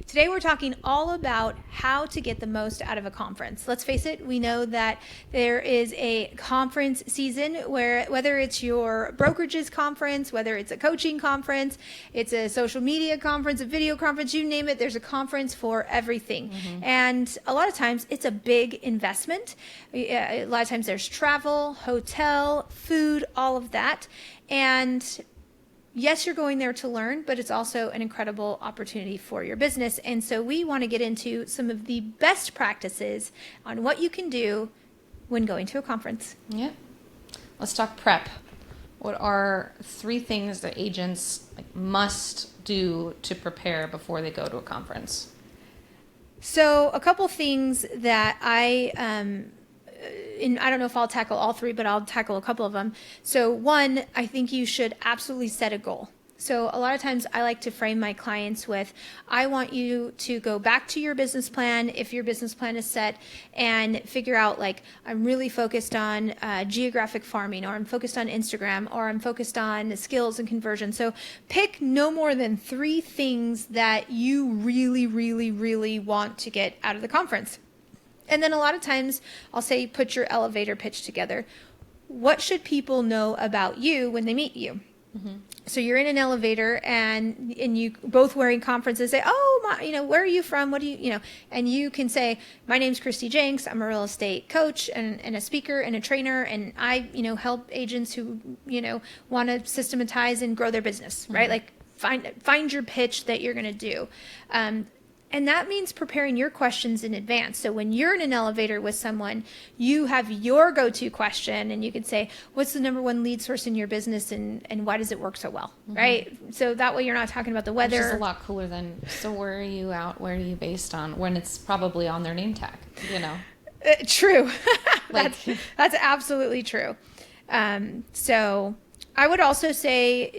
Today we're talking all about how to get the most out of a conference. Let's face it, we know that there is a conference season where whether it's your brokerage's conference, whether it's a coaching conference, it's a social media conference, a video conference, you name it, there's a conference for everything. And a lot of times it's a big investment. A lot of times there's travel, hotel, food, all of that. And yes, you're going there to learn, but it's also an incredible opportunity for your business. And so we want to get into some of the best practices on what you can do when going to a conference. Yeah. Let's talk prep. What are 3 things that agents must do to prepare before they go to a conference? So a couple things that I don't know if I'll tackle all 3, but I'll tackle a couple of them. So one, I think you should absolutely set a goal. So a lot of times I like to frame my clients with, I want you to go back to your business plan, if your business plan is set, and figure out I'm really focused on geographic farming, or I'm focused on Instagram, or I'm focused on skills and conversion. So pick no more than 3 things that you really, really, really want to get out of the conference. And then a lot of times I'll say, put your elevator pitch together. What should people know about you when they meet you? So you're in an elevator and you both wearing conferences say, oh, where are you from? What do you, and you can say, my name's Kristi Jencks. I'm a real estate coach and a speaker and a trainer. And I, help agents who, want to systematize and grow their business, right? Find your pitch that you're going to do. And that means preparing your questions in advance. So when you're in an elevator with someone, you have your go-to question and you could say, what's the number 1 lead source in your business and why does it work so well, right? So that way you're not talking about the weather. Which is a lot cooler than, so where are you out? Where are you based on? When it's probably on their name tag, True. That's absolutely true. So I would also say,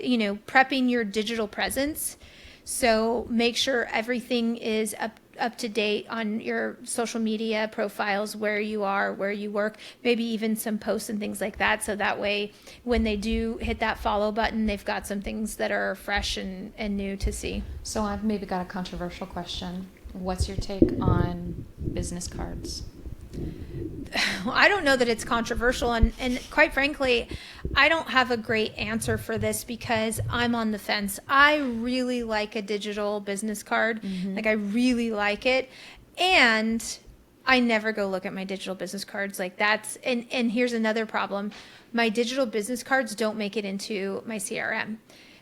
prepping your digital presence. So make sure everything is up to date on your social media profiles, where you are, where you work, maybe even some posts and things like that. So that way, when they do hit that follow button, they've got some things that are fresh and new to see. So I've maybe got a controversial question. What's your take on business cards? I don't know that it's controversial, and quite frankly, I don't have a great answer for this because I'm on the fence. I really like a digital business card. I really like it, and I never go look at my digital business cards. And here's another problem. My digital business cards don't make it into my CRM.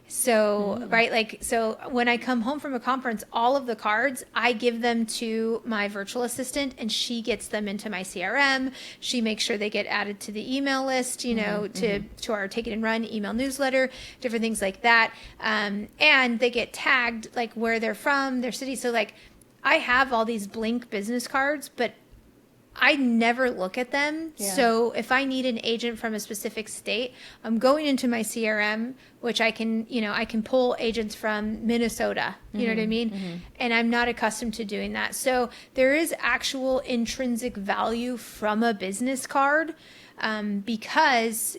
So, right, so when I come home from a conference, all of the cards, I give them to my virtual assistant and she gets them into my CRM. She makes sure they get added to the email list, to our Take It and Run email newsletter, different things like that. And they get tagged, where they're from, their city. So I have all these blank business cards, but I never look at them. Yeah. So if I need an agent from a specific state, I'm going into my CRM, which I can pull agents from Minnesota, you know what I mean? And I'm not accustomed to doing that. So there is actual intrinsic value from a business card, because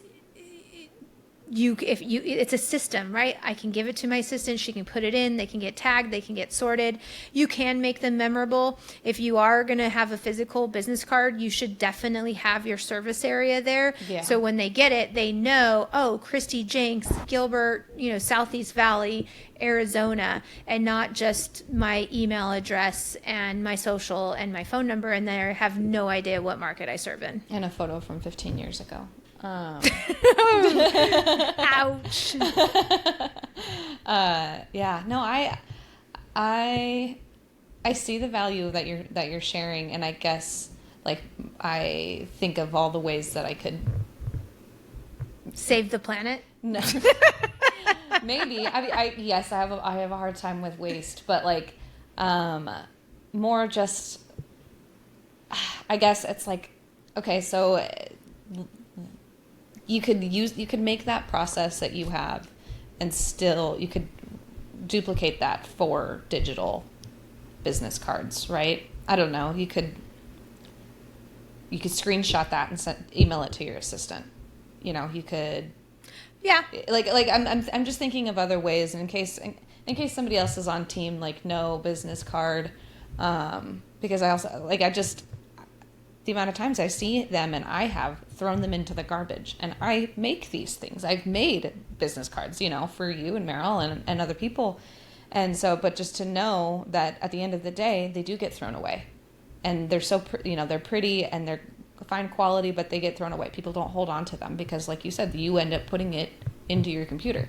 it's a system, right? I can give it to my assistant. She can put it in. They can get tagged. They can get sorted. You can make them memorable. If you are going to have a physical business card, you should definitely have your service area there. Yeah. So when they get it, they know, oh, Kristi Jencks, Gilbert, Southeast Valley, Arizona, and not just my email address and my social and my phone number, and they have no idea what market I serve in. And a photo from 15 years ago. Ouch. Yeah, no, I see the value that you're sharing, and I guess I think of all the ways that I could save the planet. No, maybe. I have a hard time with waste, but more just, I guess it's okay, so you could make that process that you have, and still you could duplicate that for digital business cards, right? I don't know. You could screenshot that and email it to your assistant. You could. Yeah. I'm just thinking of other ways in case in case somebody else is on team, like, no business card, because I also, like, the amount of times I see them and I have thrown them into the garbage, and I make these things. I've made business cards, for you and Meryl and other people. And so, but just to know that at the end of the day, they do get thrown away, and they're so, they're pretty and they're fine quality, but they get thrown away. People don't hold on to them because, like you said, you end up putting it into your computer.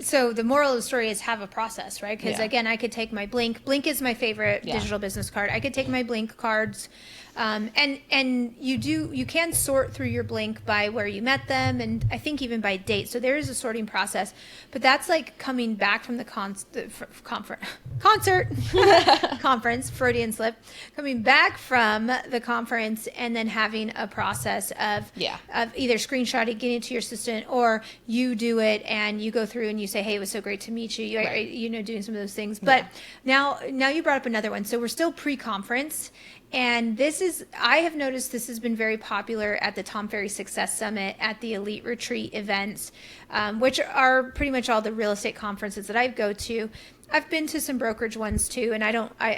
So the moral of the story is have a process, right? Because Yeah. again, I could take my Blink is my favorite digital business card. I could take my Blink cards, and you can sort through your Blink by where you met them, and I think even by date. So there is a sorting process, but that's like coming back from the conference, Freudian slip, coming back from the conference and then having a process of either screenshotting, getting it to your assistant, or you do it and you go through and you say, hey, it was so great to meet you. Doing some of those things. But now you brought up another one. So we're still pre-conference. And I have noticed this has been very popular at the Tom Ferry Success Summit, at the Elite Retreat events, which are pretty much all the real estate conferences that I go to. I've been to some brokerage ones too, and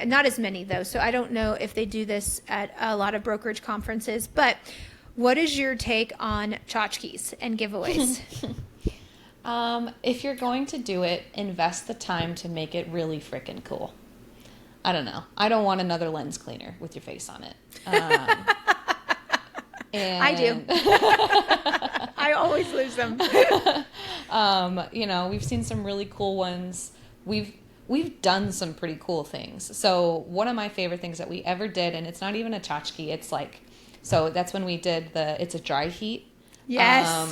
not as many though, so I don't know if they do this at a lot of brokerage conferences. But what is your take on tchotchkes and giveaways? If you're going to do it, invest the time to make it really freaking cool. I don't know. I don't want another lens cleaner with your face on it. And I do. I always lose them. We've seen some really cool ones. We've done some pretty cool things. So one of my favorite things that we ever did, and it's not even a tchotchke, it's like, so that's when we did it's a dry heat. Yes.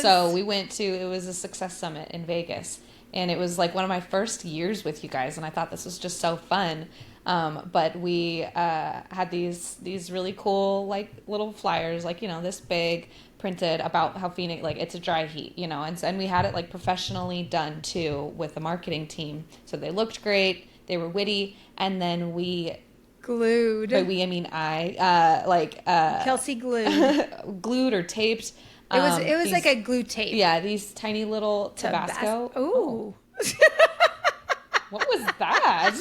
So we it was a Success Summit in Vegas. And it was like one of my first years with you guys, and I thought this was just so fun. But we had these really cool, like, little flyers, like, this big, printed about how Phoenix, like, it's a dry heat, and we had it, like, professionally done too with the marketing team. So they looked great, they were witty, and then we glued. By we, I mean Kelcie glued. Glued or taped. It was like a glue tape. Yeah, these tiny little Tabasco. Ooh. What was that?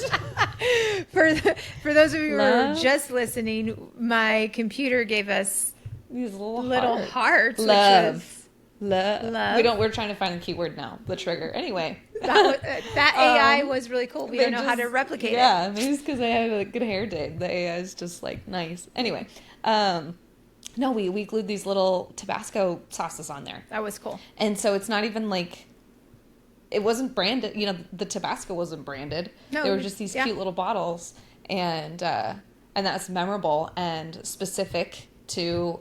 For those of you who are just listening, my computer gave us these little hearts. Love. We're trying to find a keyword now. The trigger. Anyway. That AI was really cool. We don't know how to replicate it. Yeah, maybe it's because I have a good hair day. The AI is just, like, nice. Anyway. No, we glued these little Tabasco sauces on there. That was cool. And so it's not even like, it wasn't branded. The Tabasco wasn't branded. No, they were just these cute little bottles, and that's memorable and specific to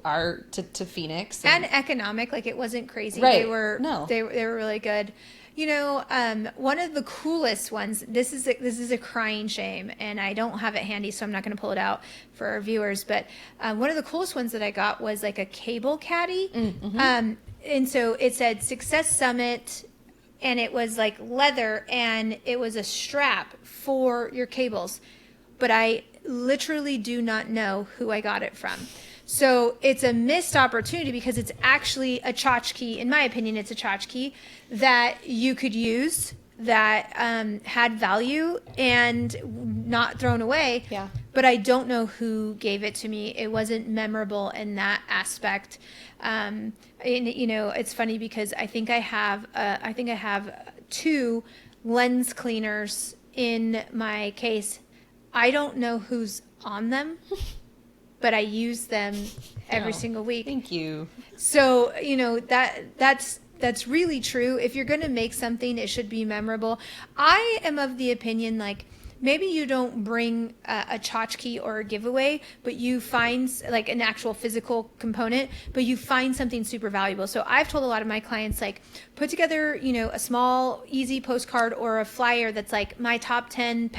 to Phoenix and economic. Like, it wasn't crazy. Right. They were really good. One of the coolest ones, this is a crying shame, and I don't have it handy, so I'm not going to pull it out for our viewers, but one of the coolest ones that I got was like a cable caddy. Mm-hmm. And so it said Success Summit, and it was like leather, and it was a strap for your cables. But I literally do not know who I got it from. So it's a missed opportunity because it's actually a tchotchke. In my opinion, it's a tchotchke that you could use, that had value and not thrown away. Yeah. But I don't know who gave it to me. It wasn't memorable in that aspect. And it's funny because I think I have 2 lens cleaners in my case. I don't know who's on them. But I use them every single week. Thank you. So, that's really true. If you're going to make something, it should be memorable. I am of the opinion, like, maybe you don't bring a tchotchke or a giveaway, but you find like an actual physical component, but you find something super valuable. So I've told a lot of my clients, like, put together, a small, easy postcard or a flyer that's like my top 10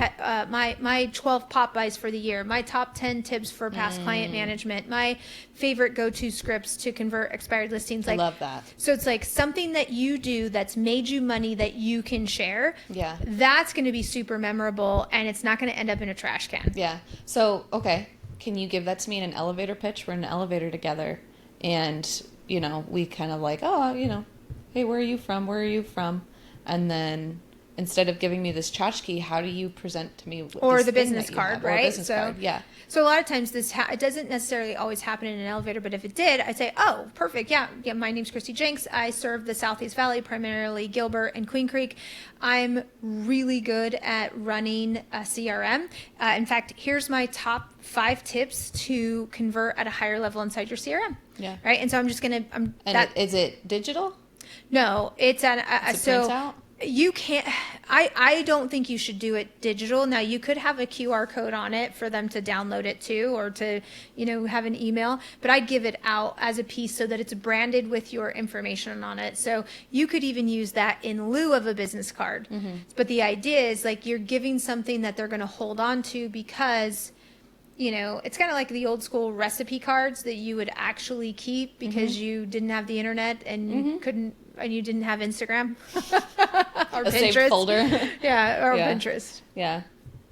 my 12 pop buys for the year, my top 10 tips for past client management, my favorite go-to scripts to convert expired listings. Like, I love that. So it's like something that you do that's made you money that you can share. Yeah. That's going to be super memorable, and it's not going to end up in a trash can. Yeah. So, okay. Can you give that to me in an elevator pitch? We're in an elevator together, and, we kind of like, hey, where are you from? Where are you from? And then instead of giving me this tchotchke, how do you present to me or this the thing business that you card, have? Or a right? business card, yeah. So a lot of times it doesn't necessarily always happen in an elevator, but if it did, I'd say, oh, perfect. Yeah. My name's Kristi Jencks. I serve the Southeast Valley, primarily Gilbert and Queen Creek. I'm really good at running a CRM. In fact, here's my top 5 tips to convert at a higher level inside your CRM. Yeah. Right. And so I'm just going to, Is it digital? no, it's an, It's a printout? You can't, I don't think you should do it digital. Now you could have a QR code on it for them to download it too, or to, have an email, but I'd give it out as a piece so that it's branded with your information on it. So you could even use that in lieu of a business card. But the idea is like you're giving something that they're going to hold on to because it's kind of like the old school recipe cards that you would actually keep because you didn't have the internet and you didn't have Instagram or A Pinterest. saved folder. Yeah, or Yeah. Pinterest. Yeah.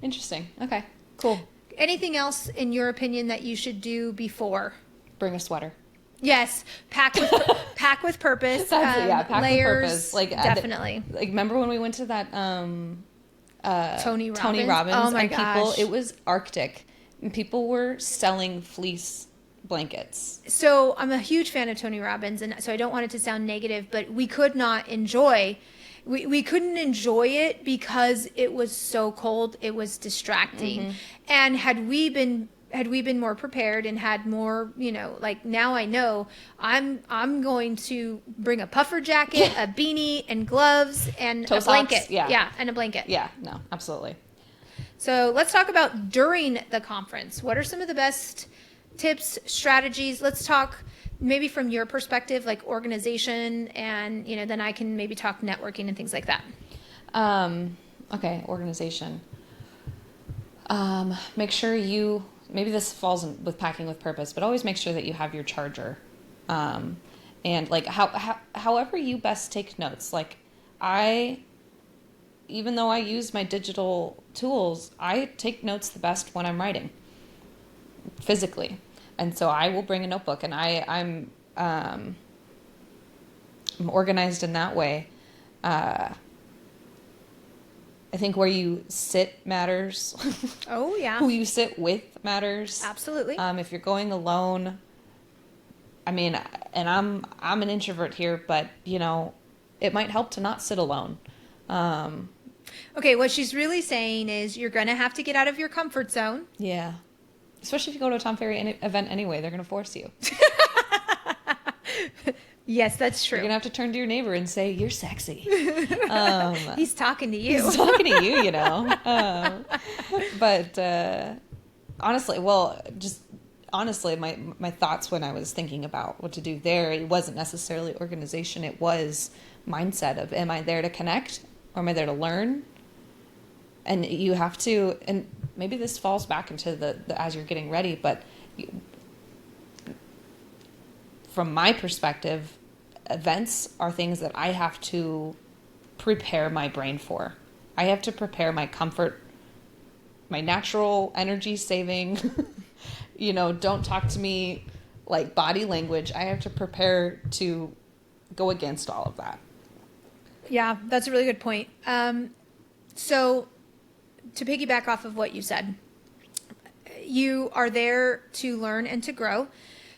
Interesting. Okay. Cool. Anything else in your opinion that you should do before? Bring a sweater. Yes, pack with purpose. Pack layers, with purpose. Like definitely. Remember when we went to that Tony Tony Robbins? Robbins Oh my and people, gosh. it was Arctic and people were selling fleece blankets. So I'm a huge fan of Tony Robbins, and so I don't want it to sound negative, but we could not enjoy. We couldn't enjoy it because it was so cold. It was distracting. And had we been more prepared and had more, like now I know I'm going to bring a puffer jacket, a beanie, and gloves, and Toe a blanket. socks, yeah. And a blanket. Yeah, no, absolutely. So let's talk about during the conference. What are some of the best tips, strategies? Let's talk maybe from your perspective, like organization, and then I can maybe talk networking and things like that. Okay, organization. Make sure maybe this falls with packing with purpose, but always make sure that you have your charger. And like however you best take notes. Like even though I use my digital tools, I take notes the best when I'm writing physically. And so I will bring a notebook, and I'm organized in that way. I think where you sit matters. Oh yeah. Who you sit with matters. Absolutely. If you're going alone, I mean, and I'm an introvert here, but it might help to not sit alone. Okay, what she's really saying is you're going to have to get out of your comfort zone. Yeah. Especially if you go to a Tom Ferry event anyway, they're going to force you. Yes, that's true. You're going to have to turn to your neighbor and say, "You're sexy." He's talking to you. He's talking to you, But honestly, my thoughts when I was thinking about what to do there, it wasn't necessarily organization. It was mindset of, am I there to connect or am I there to learn? And you have to, and maybe this falls back into the as you're getting ready, but from my perspective, events are things that I have to prepare my brain for. I have to prepare my comfort, my natural energy saving, don't talk to me like body language. I have to prepare to go against all of that. Yeah, that's a really good point. So to piggyback off of what you said, you are there to learn and to grow.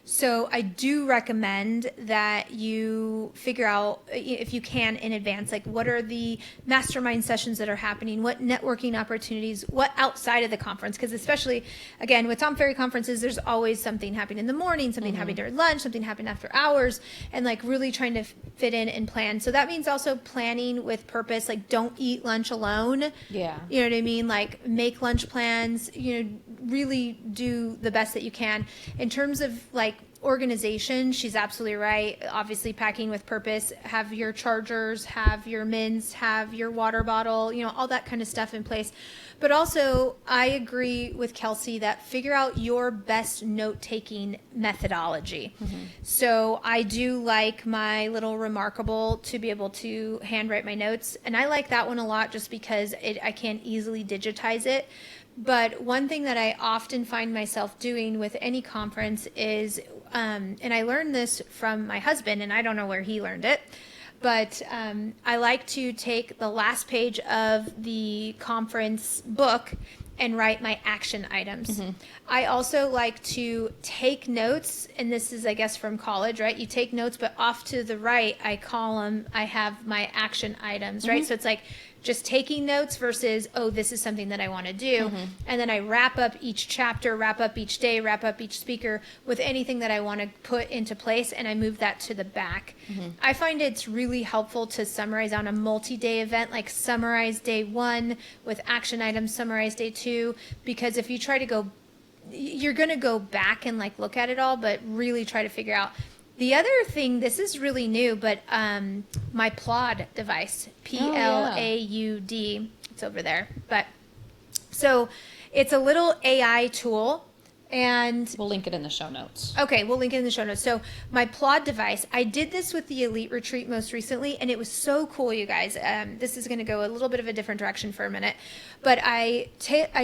So I do recommend that you figure out, if you can in advance, like what are the mastermind sessions that are happening, what networking opportunities, what outside of the conference, because especially, again, with Tom Ferry conferences, there's always something happening in the morning, something happening during lunch, something happening after hours, and like really trying to fit in and plan. So that means also planning with purpose, like don't eat lunch alone. Yeah. You know what I mean? Like make lunch plans, really do the best that you can. In terms of like organization, she's absolutely right. Obviously packing with purpose, have your chargers, have your mints, have your water bottle, all that kind of stuff in place. But also I agree with Kelcie that figure out your best note-taking methodology. So I do like my little Remarkable to be able to handwrite my notes. And I like that one a lot just because I can easily digitize it. But one thing that I often find myself doing with any conference is, and I learned this from my husband, and I don't know where he learned it, But I like to take the last page of the conference book and write my action items. I also like to take notes, and this is, I guess, from college, right? You take notes, but off to the right, I have my action items, right? So it's like just taking notes versus, oh, this is something that I want to do. And then I wrap up each chapter, wrap up each day, wrap up each speaker with anything that I want to put into place, and I move that to the back. I find it's really helpful to summarize on a multi-day event, like summarize day 1 with action items, summarize day 2, because if you try to go, you're going to go back and like look at it all, but really try to figure out. The other thing, this is really new, but my Plaud device, Plaud, it's over there. But so it's a little AI tool, and We'll link it in the show notes. okay, we'll link it in the show notes. So my Plaud device, I did this with the Elite Retreat most recently, and it was so cool, you guys. This is going to go a little bit of a different direction for a minute, but I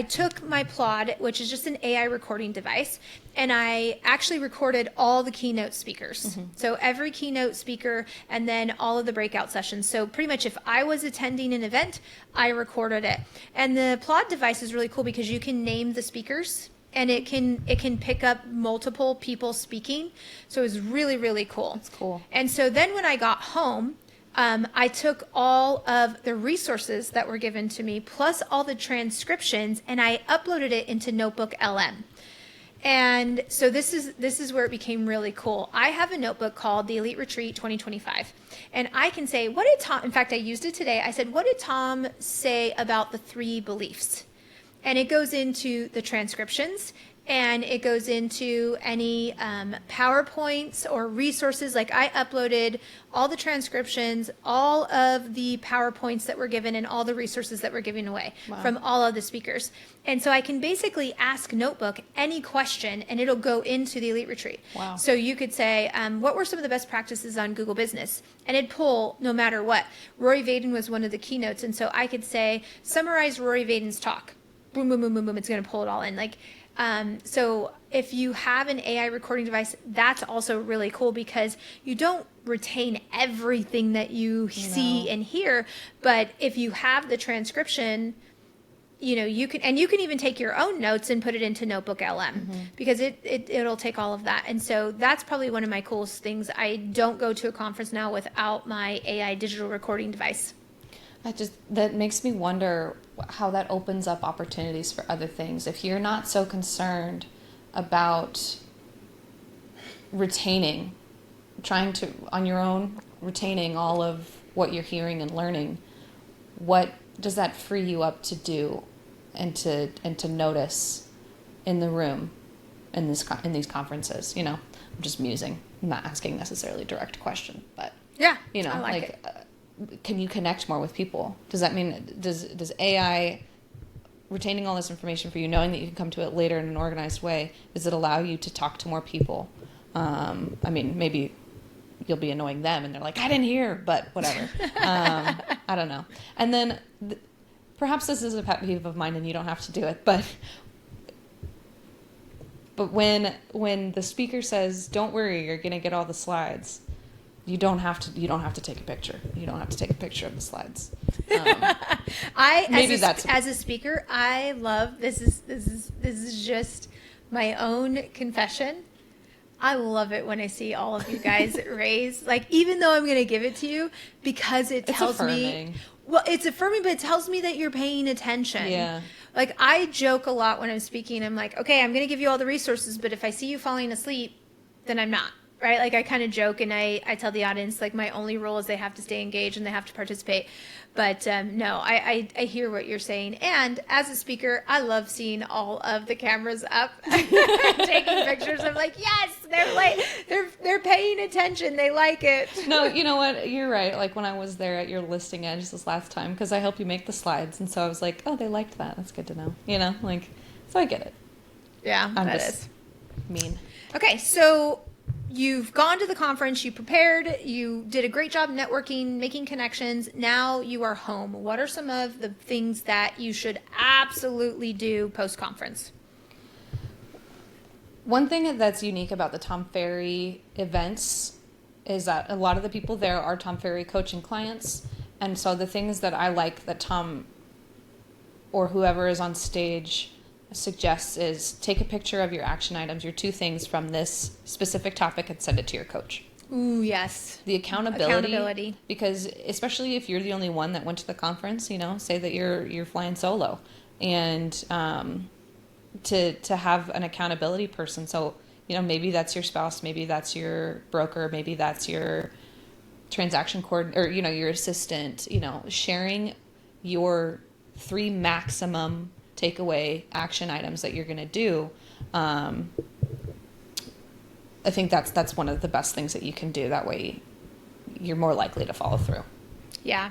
took my Plaud, which is just an AI recording device, and I actually recorded all the keynote speakers. So every keynote speaker, and then all of the breakout sessions. So pretty much if I was attending an event, I recorded it. And the Plaud device is really cool because you can name the speakers, and it can pick up multiple people speaking. So it was really, really cool. That's cool. And so then when I got home, I took all of the resources that were given to me, plus all the transcriptions, and I uploaded it into Notebook LM. And so this is where it became really cool. I have a notebook called the Elite Retreat 2025. And I can say, what did Tom, in fact, I used it today. I said, what did Tom say about the 3 beliefs? And it goes into the transcriptions, and it goes into any PowerPoints or resources. Like I uploaded all the transcriptions, all of the PowerPoints that were given, and all the resources that were given away from all of the speakers. And so I can basically ask Notebook any question, and it'll go into the Elite Retreat. Wow. So you could say, what were some of the best practices on Google Business? And it'd pull no matter what. Rory Vaden was one of the keynotes, and so I could say, summarize Rory Vaden's talk. Boom, boom, boom, boom, boom. It's going to pull it all in. Like, so if you have an AI recording device, that's also really cool because you don't retain everything that you see and hear. But if you have the transcription, you can even take your own notes and put it into Notebook LM because it'll take all of that. And so that's probably one of my coolest things. I don't go to a conference now without my AI digital recording device. That makes me wonder how that opens up opportunities for other things. If you're not so concerned about retaining all of what you're hearing and learning, what does that free you up to do and to notice in the room in these conferences? I'm just musing. I'm not asking necessarily a direct question, but yeah, I like it. Can you connect more with people? Does that mean, does AI retaining all this information for you, knowing that you can come to it later in an organized way, does it allow you to talk to more people? Maybe you'll be annoying them and they're like, I didn't hear, but whatever. I don't know. And then perhaps this is a pet peeve of mine and you don't have to do it, but when the speaker says, don't worry, you're going to get all the slides, you don't have to take a picture. You don't have to take a picture of the slides. As a speaker, I love this is just my own confession. I love it when I see all of you guys raise, like, even though I'm going to give it to you, because it tells me, well, it's affirming, but it tells me that you're paying attention. Yeah. Like, I joke a lot when I'm speaking. I'm like, okay, I'm going to give you all the resources, but if I see you falling asleep, then I'm not. Right? Like, I kind of joke and I tell the audience, like, my only rule is they have to stay engaged and they have to participate. But no, I hear what you're saying. And as a speaker, I love seeing all of the cameras up, taking pictures. I'm like, yes, they're paying attention. They like it. No, you know what? You're right. Like, when I was there at your listing edge this last time, because I helped you make the slides. And so I was like, oh, they liked that. That's good to know. So I get it. Yeah, that is mean. Okay, so you've gone to the conference, you prepared, you did a great job networking, making connections. Now you are home. What are some of the things that you should absolutely do post-conference? One thing that's unique about the Tom Ferry events is that a lot of the people there are Tom Ferry coaching clients. And so the things that I like that Tom or whoever is on stage suggests is take a picture of your action items, your 2 things from this specific topic, and send it to your coach. Ooh, yes. The accountability. Because especially if you're the only one that went to the conference, say that you're flying solo, and to have an accountability person. So, maybe that's your spouse, maybe that's your broker, maybe that's your transaction coordinator, or, your assistant, sharing your 3 maximum takeaway action items that you're going to do. I think that's one of the best things that you can do. That way you're more likely to follow through. Yeah.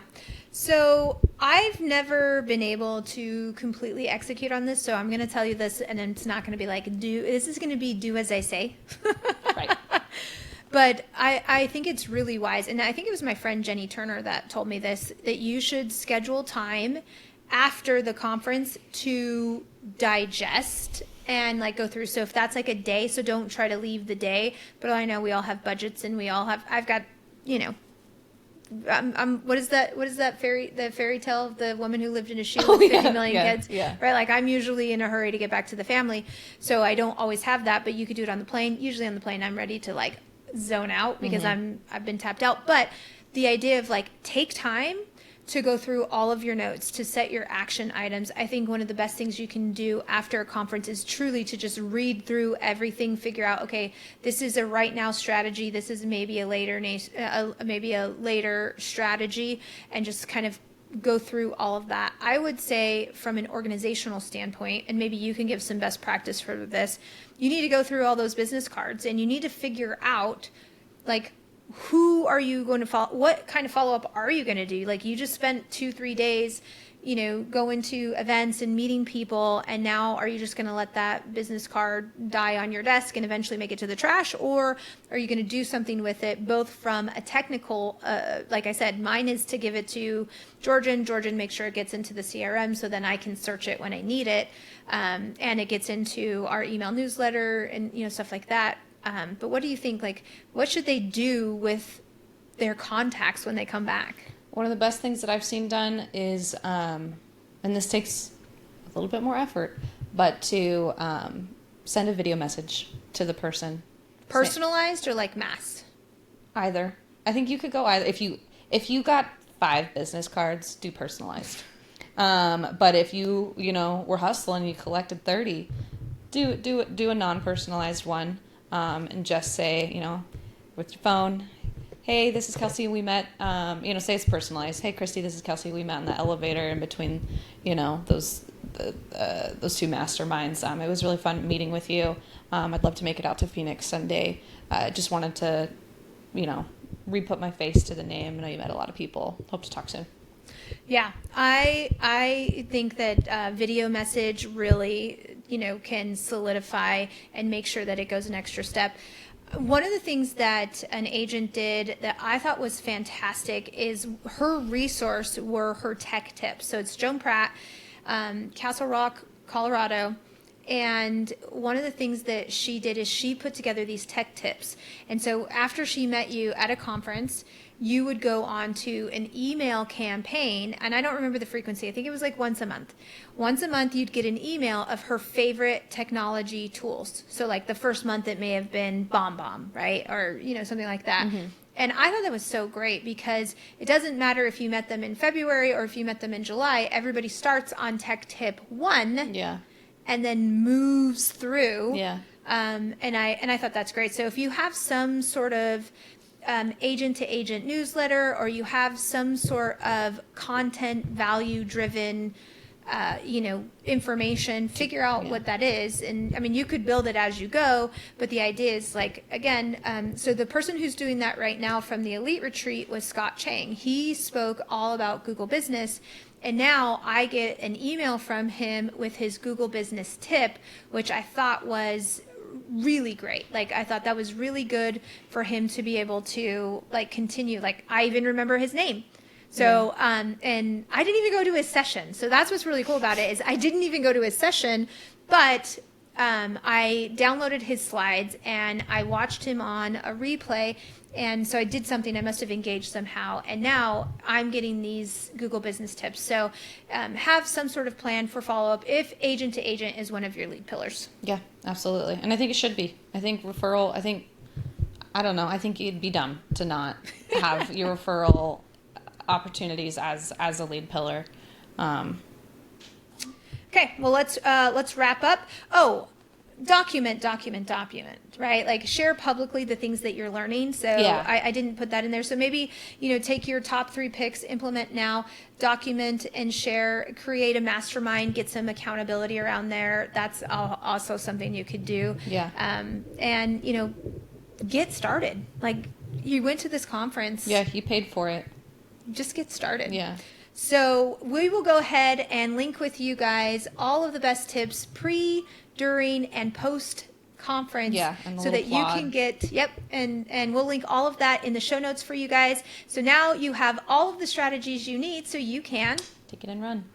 So I've never been able to completely execute on this. So I'm going to tell you this, and it's not going to be like, this is going to be do as I say. Right. But I think it's really wise. And I think it was my friend Jenny Turner that told me this, that you should schedule time after the conference to digest and like go through. So if that's like a day, so don't try to leave the day, but I know we all have budgets, and I've got, what is that fairy tale of the woman who lived in a shoe with 50 million kids? Yeah. Right. Like I'm usually in a hurry to get back to the family. So I don't always have that, but you could do it on the plane. Usually on the plane, I'm ready to like zone out because I've been tapped out. But the idea of like take time to go through all of your notes, to set your action items. I think one of the best things you can do after a conference is truly to just read through everything, figure out, okay, this is a right now strategy. This is maybe a later strategy, and just kind of go through all of that. I would say from an organizational standpoint, and maybe you can give some best practice for this, you need to go through all those business cards, and you need to figure out like, who are you going to follow? What kind of follow-up are you going to do? Like you just spent 2-3 days, going to events and meeting people. And now are you just going to let that business card die on your desk and eventually make it to the trash? Or are you going to do something with it, both from a technical, like I said, mine is to give it to Georgian, make sure it gets into the CRM so then I can search it when I need it. And it gets into our email newsletter and, stuff like that. But what do you think, like, what should they do with their contacts when they come back? One of the best things that I've seen done is, and this takes a little bit more effort, but to send a video message to the person. Personalized or like mass? Either. I think you could go either. If you got 5 business cards, do personalized. But if you were hustling, you collected 30, do a non-personalized one. And just say, with your phone, hey, this is Kelcie, we met, say it's personalized. Hey, Kristi, this is Kelcie, we met in the elevator in between, those 2 masterminds. It was really fun meeting with you. I'd love to make it out to Phoenix someday. Just wanted to, re-put my face to the name. I know you met a lot of people. Hope to talk soon. Yeah, I think that video message really, can solidify and make sure that it goes an extra step. One of the things that an agent did that I thought was fantastic is her resource were her tech tips. So it's Joan Pratt, Castle Rock, Colorado. And one of the things that she did is she put together these tech tips. And so after she met you at a conference, you would go on to an email campaign, and I don't remember the frequency. I think it was like once a month. Once a month, you'd get an email of her favorite technology tools. So like the first month, it may have been BombBomb, right? Or, something like that. Mm-hmm. And I thought that was so great because it doesn't matter if you met them in February or if you met them in July. Everybody starts on tech tip 1. Yeah. And then moves through. Yeah. And I thought that's great. So if you have some sort of agent to agent newsletter, or you have some sort of content value driven, information, figure out what that is. And I mean, you could build it as you go, but the idea is like, again, so the person who's doing that right now from the Elite Retreat was Scott Chang. He spoke all about Google Business. And now I get an email from him with his Google Business tip, which I thought was really great. Like, I thought that was really good for him to be able to like continue. Like, I even remember his name. So, and I didn't even go to his session. So that's what's really cool about it is I didn't even go to his session, but I downloaded his slides and I watched him on a replay. And so I did something, I must have engaged somehow. And now I'm getting these Google business tips. So have some sort of plan for follow-up if agent to agent is one of your lead pillars. Yeah, absolutely. And I think it should be. I think referral, I don't know, I think you'd be dumb to not have your referral opportunities as a lead pillar. Okay, well, let's wrap up. Oh, document, right? Like share publicly the things that you're learning. So Yeah. I didn't put that in there. So maybe, take your top 3 picks, implement now, document and share, create a mastermind, get some accountability around there. That's also something you could do. Yeah. And, get started. Like you went to this conference. Yeah, you paid for it. Just get started. Yeah. So we will go ahead and link with you guys all of the best tips pre, during, and post conference. Yeah, and the so little that you plot. can get, and we'll link all of that in the show notes for you guys. So now you have all of the strategies you need so you can Take it and run.